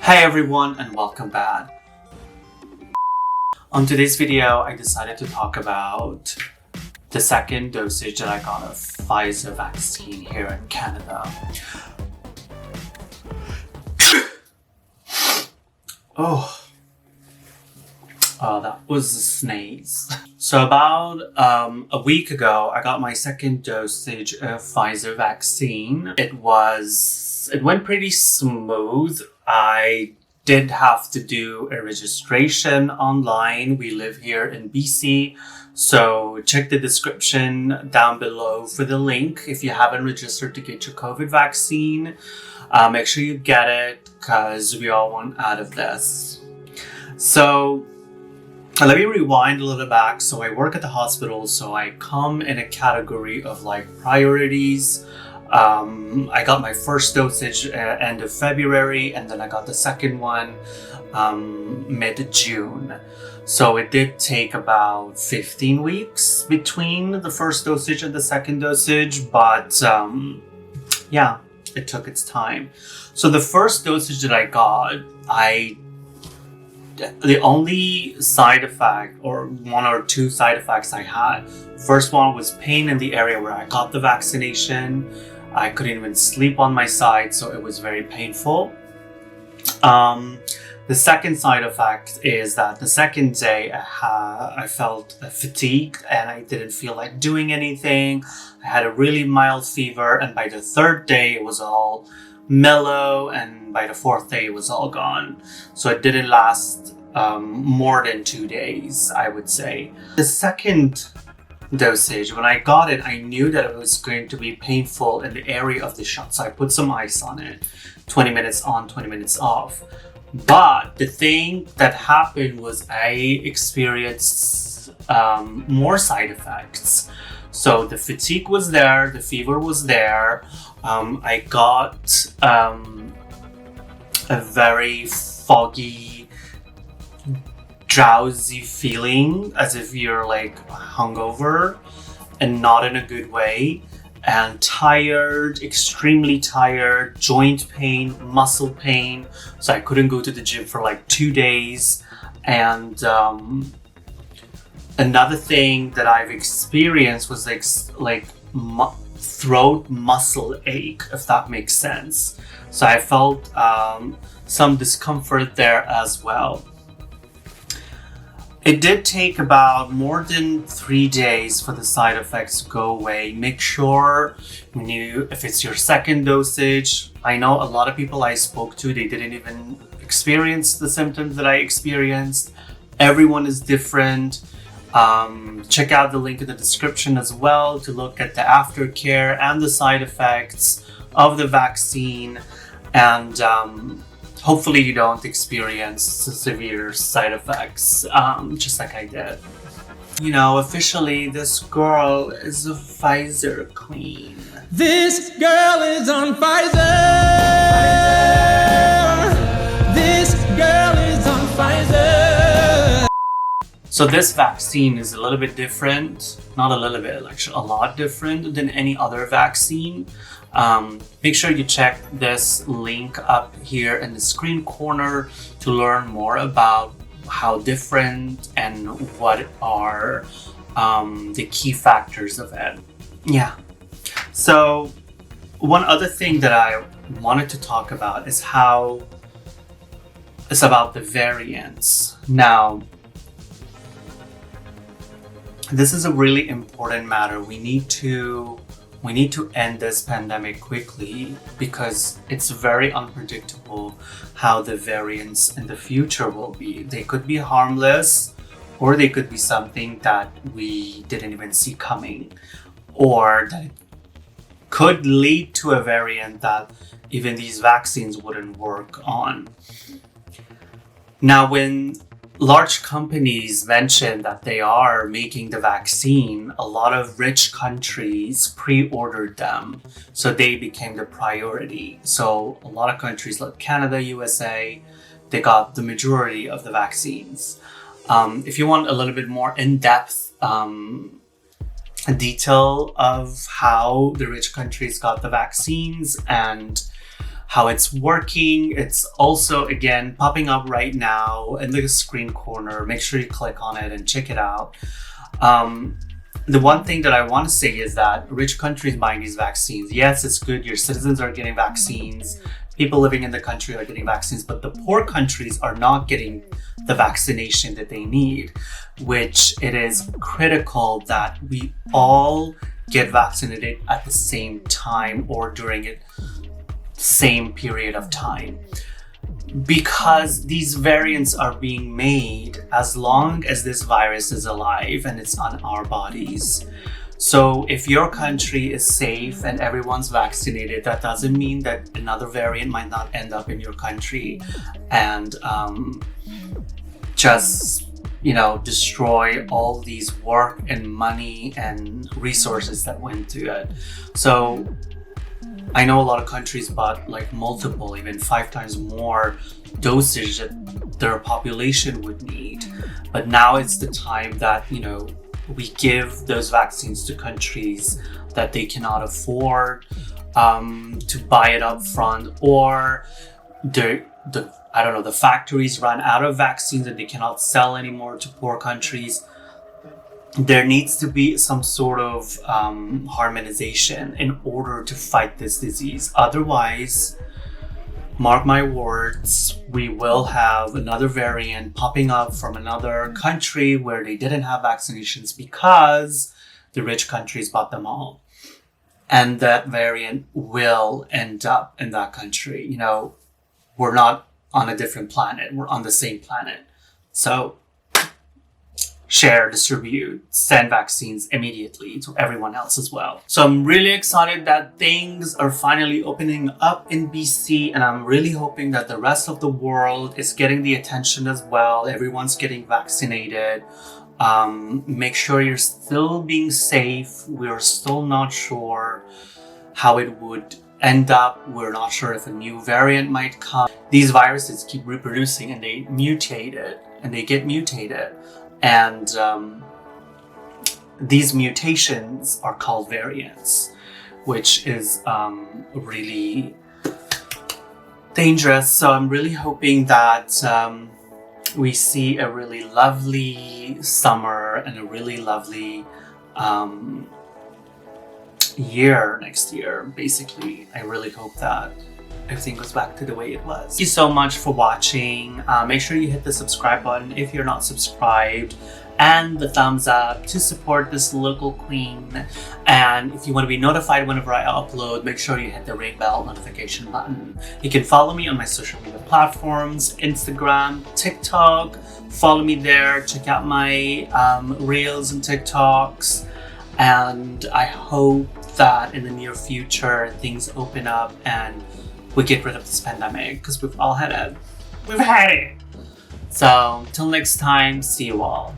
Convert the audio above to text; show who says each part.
Speaker 1: Hey everyone and welcome back. On today's video, I decided to talk about the second dosage that I got of Pfizer vaccine here in Canada. Oh, that was a sneeze. So about a week ago, I got my second dosage of Pfizer vaccine. It went pretty smooth. I did have to do a registration online. We live here in BC, so check the description down below for the link if you haven't registered to get your COVID vaccine. Make sure you get it because we all want out of this. So let me rewind a little back. So I work at the hospital, so I come in a category of like priorities. I got my first dosage end of February, and then I got the second one mid-June. So it did take about 15 weeks between the first dosage and the second dosage, but yeah, it took its time. So the first dosage that I got, the only side effect, or one or two side effects I had, first one was pain in the area where I got the vaccination. I couldn't even sleep on my side, so it was very painful. The second side effect is that the second day I felt fatigued and I didn't feel like doing anything. I had a really mild fever, and by the third day it was all mellow, and by the fourth day it was all gone. So it didn't last more than 2 days, I would say. The second dosage, when I got it, I knew that it was going to be painful in the area of the shot, so I put some ice on it, 20 minutes on, 20 minutes off. But the thing that happened was I experienced more side effects. So the fatigue was there, the fever was there. I got a very foggy, drowsy feeling, as if you're like hungover and not in a good way, and tired, extremely tired, joint pain, muscle pain. So I couldn't go to the gym for like 2 days. And another thing that I've experienced was like throat muscle ache, if that makes sense. So I felt some discomfort there as well. It did take about more than 3 days for the side effects to go away. Make sure if it's your second dosage. I know a lot of people I spoke to, they didn't even experience the symptoms that I experienced. Everyone is different. Check out the link in the description as well to look at the aftercare and the side effects of the vaccine. And hopefully you don't experience severe side effects, just like I did. You know, officially, this girl is a Pfizer queen.
Speaker 2: This girl is on Pfizer. This girl is on Pfizer.
Speaker 1: So this vaccine is a little bit different, not a little bit, actually a lot different than any other vaccine. Make sure you check this link up here in the screen corner to learn more about how different and what are the key factors of it. Yeah. So one other thing that I wanted to talk about is how it's about the variants. Now, this is a really important matter. We need to end this pandemic quickly because it's very unpredictable how the variants in the future will be. They could be harmless, or they could be something that we didn't even see coming, or that could lead to a variant that even these vaccines wouldn't work on. Now, when large companies mention that they are making the vaccine, a lot of rich countries pre-ordered them, so they became the priority. So a lot of countries like Canada, USA, they got the majority of the vaccines. If you want a little bit more in-depth detail of how the rich countries got the vaccines and how it's working. It's also, again, popping up right now in the screen corner. Make sure you click on it and check it out. The one thing that I want to say is that rich countries buying these vaccines, yes, it's good. Your citizens are getting vaccines. People living in the country are getting vaccines, but the poor countries are not getting the vaccination that they need, which it is critical that we all get vaccinated at the same time or during it same period of time, because these variants are being made as long as this virus is alive and it's on our bodies. So if your country is safe and everyone's vaccinated, that doesn't mean that another variant might not end up in your country and just, destroy all these work and money and resources that went to it. So I know a lot of countries bought like multiple, even 5 times more dosage that their population would need. But now it's the time that, we give those vaccines to countries that they cannot afford to buy it up front, or the factories run out of vaccines and they cannot sell anymore to poor countries. There needs to be some sort of harmonization in order to fight this disease. Otherwise, mark my words, we will have another variant popping up from another country where they didn't have vaccinations because the rich countries bought them all. And that variant will end up in that country. We're not on a different planet. We're on the same planet. So share, distribute, send vaccines immediately to everyone else as well. So I'm really excited that things are finally opening up in BC, and I'm really hoping that the rest of the world is getting the attention as well. Everyone's getting vaccinated. Make sure you're still being safe. We're still not sure how it would end up. We're not sure if a new variant might come. These viruses keep reproducing and they mutate it and they get mutated. And these mutations are called variants, which is really dangerous. So I'm really hoping that we see a really lovely summer and a really lovely year next year, basically. I really hope that everything goes back to the way it was. Thank you so much for watching. Make sure you hit the subscribe button if you're not subscribed, and the thumbs up to support this local queen. And if you want to be notified whenever I upload, make sure you hit the ring bell notification button. You can follow me on my social media platforms, Instagram, TikTok. Follow me there. Check out my reels and TikToks. And I hope that in the near future things open up and we get rid of this pandemic, because we've all had it. We've had it. So, till next time, see you all.